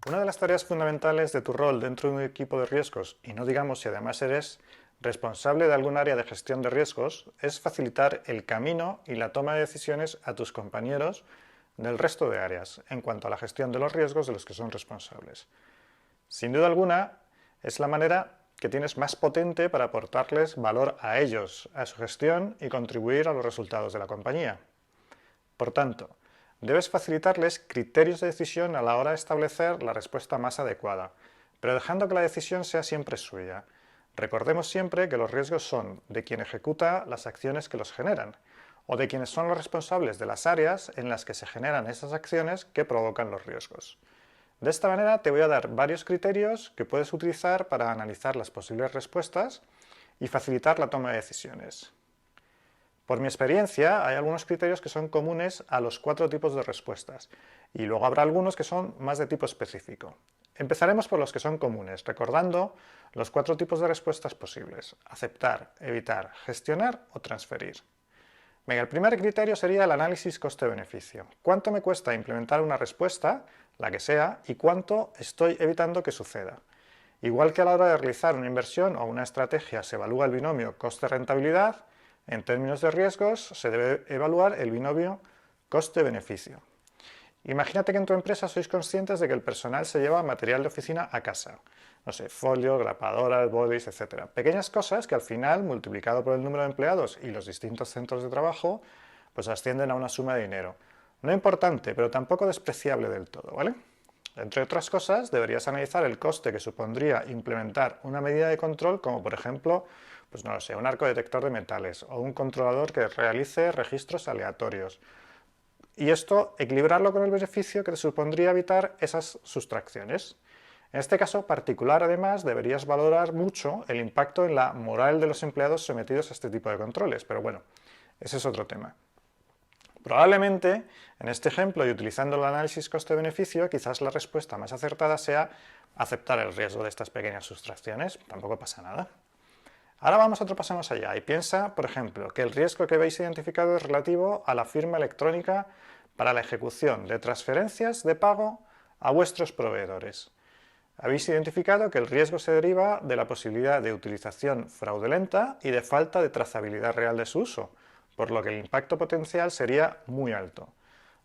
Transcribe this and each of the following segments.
Una de las tareas fundamentales de tu rol dentro de un equipo de riesgos, y no digamos si además eres responsable de algún área de gestión de riesgos, es facilitar el camino y la toma de decisiones a tus compañeros del resto de áreas en cuanto a la gestión de los riesgos de los que son responsables. Sin duda alguna, es la manera que tienes más potente para aportarles valor a ellos, a su gestión y contribuir a los resultados de la compañía. Por tanto, debes facilitarles criterios de decisión a la hora de establecer la respuesta más adecuada, pero dejando que la decisión sea siempre suya. Recordemos siempre que los riesgos son de quien ejecuta las acciones que los generan, o de quienes son los responsables de las áreas en las que se generan esas acciones que provocan los riesgos. De esta manera te voy a dar varios criterios que puedes utilizar para analizar las posibles respuestas y facilitar la toma de decisiones. Por mi experiencia, hay algunos criterios que son comunes a los 4 tipos de respuestas, y luego habrá algunos que son más de tipo específico. Empezaremos por los que son comunes, recordando los 4 tipos de respuestas posibles: aceptar, evitar, gestionar o transferir. Venga, el primer criterio sería el análisis coste-beneficio. ¿Cuánto me cuesta implementar una respuesta, la que sea, y cuánto estoy evitando que suceda? Igual que a la hora de realizar una inversión o una estrategia se evalúa el binomio coste-rentabilidad, en términos de riesgos se debe evaluar el binomio coste-beneficio. Imagínate que en tu empresa sois conscientes de que el personal se lleva material de oficina a casa. No sé, folio, grapadoras, bodies, etc. Pequeñas cosas que al final, multiplicado por el número de empleados y los distintos centros de trabajo, pues ascienden a una suma de dinero. No importante, pero tampoco despreciable del todo, ¿vale? Entre otras cosas, deberías analizar el coste que supondría implementar una medida de control como, por ejemplo, pues no lo sé, un arco detector de metales o un controlador que realice registros aleatorios. Y esto, equilibrarlo con el beneficio que te supondría evitar esas sustracciones. En este caso particular, además, deberías valorar mucho el impacto en la moral de los empleados sometidos a este tipo de controles, pero bueno, ese es otro tema. Probablemente, en este ejemplo y utilizando el análisis coste-beneficio, quizás la respuesta más acertada sea aceptar el riesgo de estas pequeñas sustracciones, tampoco pasa nada. Ahora vamos otro paso más allá y piensa, por ejemplo, que el riesgo que habéis identificado es relativo a la firma electrónica para la ejecución de transferencias de pago a vuestros proveedores. Habéis identificado que el riesgo se deriva de la posibilidad de utilización fraudulenta y de falta de trazabilidad real de su uso, por lo que el impacto potencial sería muy alto.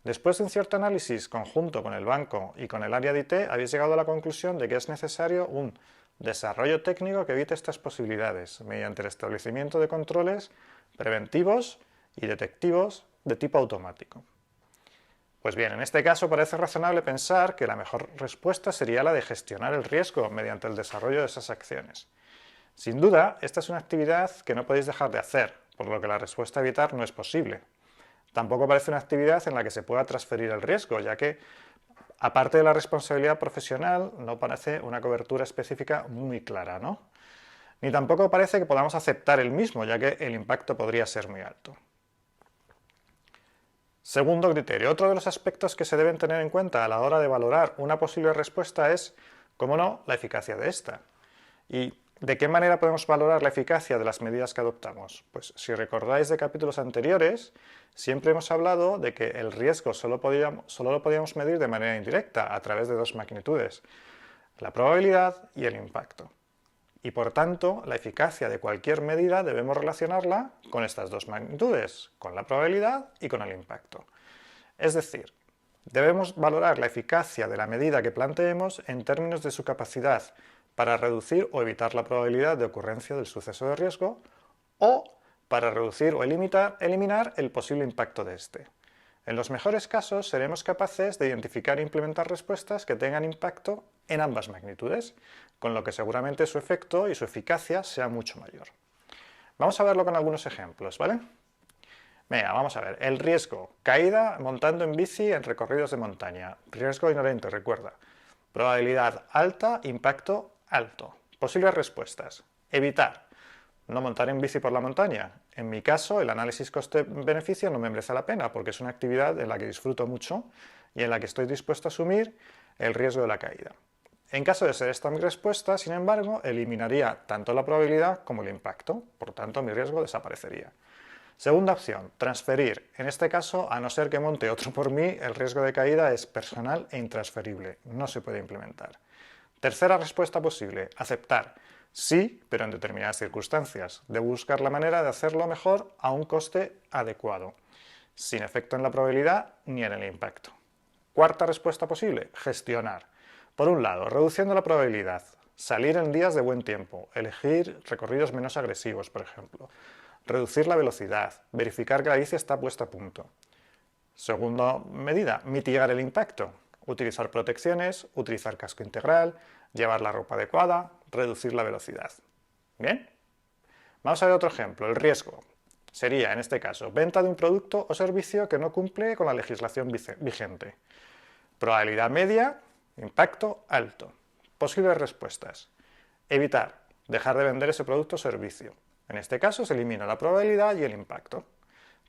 Después de un cierto análisis conjunto con el banco y con el área de IT, habéis llegado a la conclusión de que es necesario un desarrollo técnico que evite estas posibilidades, mediante el establecimiento de controles preventivos y detectivos de tipo automático. Pues bien, en este caso parece razonable pensar que la mejor respuesta sería la de gestionar el riesgo mediante el desarrollo de esas acciones. Sin duda, esta es una actividad que no podéis dejar de hacer, por lo que la respuesta a evitar no es posible. Tampoco parece una actividad en la que se pueda transferir el riesgo, ya que, aparte de la responsabilidad profesional, no parece una cobertura específica muy clara, ¿no? Ni tampoco parece que podamos aceptar el mismo, ya que el impacto podría ser muy alto. Segundo criterio, otro de los aspectos que se deben tener en cuenta a la hora de valorar una posible respuesta es, cómo no, la eficacia de esta. ¿Y de qué manera podemos valorar la eficacia de las medidas que adoptamos? Pues si recordáis de capítulos anteriores, siempre hemos hablado de que el riesgo solo lo podíamos medir de manera indirecta, a través de 2 magnitudes, la probabilidad y el impacto. Y por tanto, la eficacia de cualquier medida debemos relacionarla con estas 2 magnitudes, con la probabilidad y con el impacto. Es decir, debemos valorar la eficacia de la medida que planteemos en términos de su capacidad para reducir o evitar la probabilidad de ocurrencia del suceso de riesgo o para reducir o eliminar el posible impacto de este. En los mejores casos seremos capaces de identificar e implementar respuestas que tengan impacto en ambas magnitudes, con lo que seguramente su efecto y su eficacia sea mucho mayor. Vamos a verlo con algunos ejemplos, ¿vale? Venga, vamos a ver. El riesgo: caída montando en bici en recorridos de montaña. Riesgo inherente, recuerda. Probabilidad alta, impacto alto. Posibles respuestas: evitar. No montar en bici por la montaña. En mi caso, el análisis coste-beneficio no me merece la pena porque es una actividad en la que disfruto mucho y en la que estoy dispuesto a asumir el riesgo de la caída. En caso de ser esta mi respuesta, sin embargo, eliminaría tanto la probabilidad como el impacto, por tanto mi riesgo desaparecería. Segunda opción, transferir. En este caso, a no ser que monte otro por mí, el riesgo de caída es personal e intransferible. No se puede implementar. Tercera respuesta posible, aceptar. Sí, pero en determinadas circunstancias. Debo buscar la manera de hacerlo mejor a un coste adecuado, sin efecto en la probabilidad ni en el impacto. Cuarta respuesta posible, gestionar. Por un lado, reduciendo la probabilidad, salir en días de buen tiempo, elegir recorridos menos agresivos, por ejemplo, reducir la velocidad, verificar que la bici está puesta a punto. Segunda medida, mitigar el impacto, utilizar protecciones, utilizar casco integral, llevar la ropa adecuada, reducir la velocidad. ¿Bien? Vamos a ver otro ejemplo, el riesgo. Sería, en este caso, venta de un producto o servicio que no cumple con la legislación vigente. Probabilidad media, impacto alto. Posibles respuestas. Evitar, dejar de vender ese producto o servicio. En este caso se elimina la probabilidad y el impacto.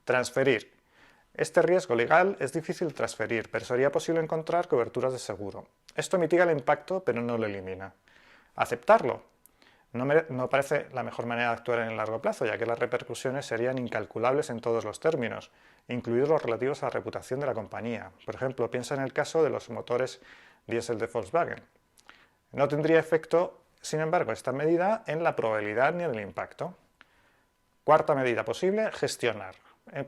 Transferir. Este riesgo legal es difícil transferir, pero sería posible encontrar coberturas de seguro. Esto mitiga el impacto, pero no lo elimina. Aceptarlo. No parece la mejor manera de actuar en el largo plazo, ya que las repercusiones serían incalculables en todos los términos, incluidos los relativos a la reputación de la compañía. Por ejemplo, piensa en el caso de los motores diésel de Volkswagen. No tendría efecto, sin embargo, esta medida en la probabilidad ni en el impacto. Cuarta medida posible, gestionar.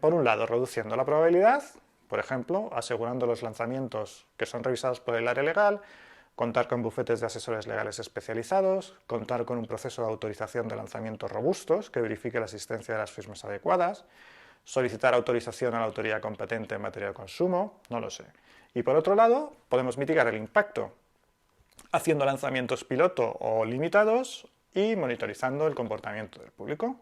Por un lado, reduciendo la probabilidad, por ejemplo, asegurando los lanzamientos que son revisados por el área legal, contar con bufetes de asesores legales especializados, contar con un proceso de autorización de lanzamientos robustos que verifique la existencia de las firmas adecuadas, solicitar autorización a la autoridad competente en materia de consumo, no lo sé. Y por otro lado, podemos mitigar el impacto haciendo lanzamientos piloto o limitados y monitorizando el comportamiento del público.